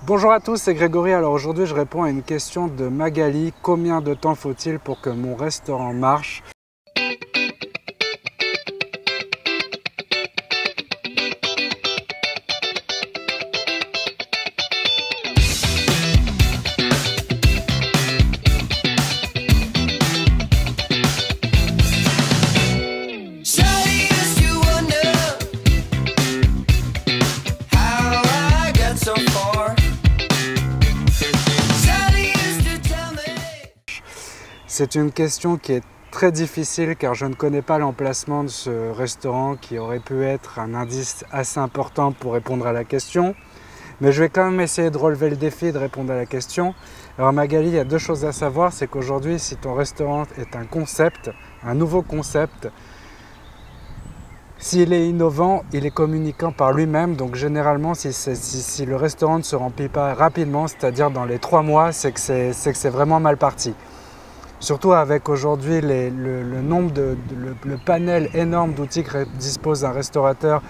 Bonjour à tous, c'est Grégory. Alors aujourd'hui, je réponds à une question de Magali. Combien de temps faut-il pour que mon restaurant marche? C'est une question qui est très difficile car je ne connais pas l'emplacement de ce restaurant qui aurait pu être un indice assez important pour répondre à la question. Mais je vais quand même essayer de relever le défi et de répondre à la question. Alors Magali, il y a deux choses à savoir, c'est qu'aujourd'hui, si ton restaurant est un concept, un nouveau concept, s'il est innovant, il est communicant par lui-même. Donc généralement, si le restaurant ne se remplit pas rapidement, c'est-à-dire dans les 3 mois, c'est que c'est vraiment mal parti. Surtout avec aujourd'hui le panel énorme d'outils que dispose un restaurateur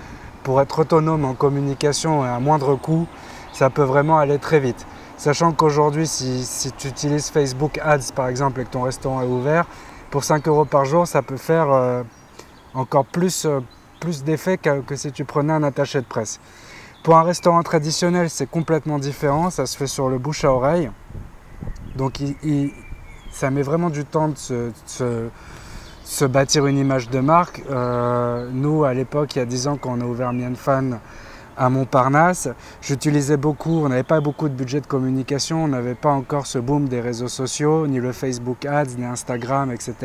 pour être autonome en communication et à moindre coût, ça peut vraiment aller très vite. Sachant qu'aujourd'hui, si tu utilises Facebook Ads par exemple et que ton restaurant est ouvert, pour 5 € par jour, ça peut faire encore plus d'effet que si tu prenais un attaché de presse. Pour un restaurant traditionnel, c'est complètement différent, ça se fait sur le bouche à oreille. Donc ça met vraiment du temps de se bâtir une image de marque. Nous, à l'époque, il y a 10 ans, quand on a ouvert Mian Fan à Montparnasse, j'utilisais beaucoup, on n'avait pas beaucoup de budget de communication, on n'avait pas encore ce boom des réseaux sociaux, ni le Facebook Ads, ni Instagram, etc.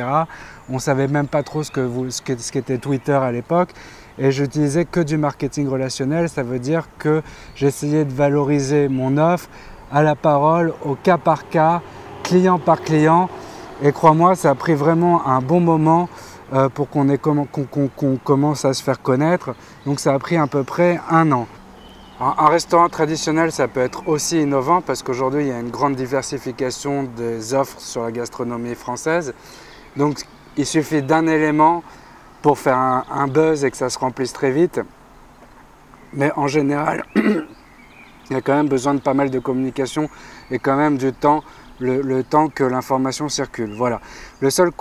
On ne savait même pas trop ce qu'était Twitter à l'époque. Et j'utilisais que du marketing relationnel, ça veut dire que j'essayais de valoriser mon offre à la parole, au cas par cas, client par client, et crois-moi, ça a pris vraiment un bon moment pour qu'on commence à se faire connaître. Donc ça a pris à peu près 1 an. Un restaurant traditionnel, ça peut être aussi innovant parce qu'aujourd'hui, il y a une grande diversification des offres sur la gastronomie française. Donc il suffit d'un élément pour faire un buzz et que ça se remplisse très vite. Mais en général, il y a quand même besoin de pas mal de communication et quand même du temps. Le temps que l'information circule. Voilà.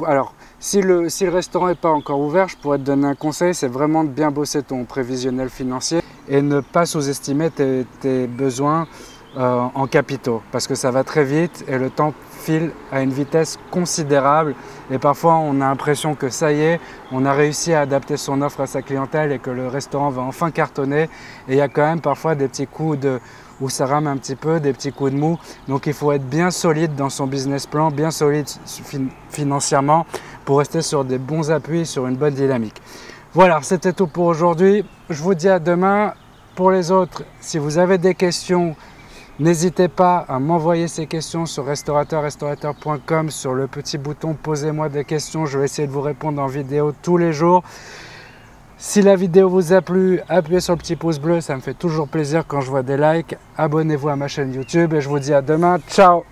Alors, si le restaurant n'est pas encore ouvert, je pourrais te donner un conseil, c'est vraiment de bien bosser ton prévisionnel financier et ne pas sous-estimer tes besoins en capitaux, parce que ça va très vite et le temps file à une vitesse considérable et parfois on a l'impression que ça y est, on a réussi à adapter son offre à sa clientèle et que le restaurant va enfin cartonner, et il y a quand même parfois des petits coups où ça rame un petit peu, des petits coups de mou. Donc il faut être bien solide dans son business plan, bien solide financièrement pour rester sur des bons appuis, sur une bonne dynamique. Voilà, c'était tout pour aujourd'hui. Je vous dis à demain. Pour les autres, si vous avez des questions, n'hésitez pas à m'envoyer ces questions sur restaurateur.com sur le petit bouton « Posez-moi des questions ». Je vais essayer de vous répondre en vidéo tous les jours. Si la vidéo vous a plu, appuyez sur le petit pouce bleu, ça me fait toujours plaisir quand je vois des likes. Abonnez-vous à ma chaîne YouTube et je vous dis à demain. Ciao!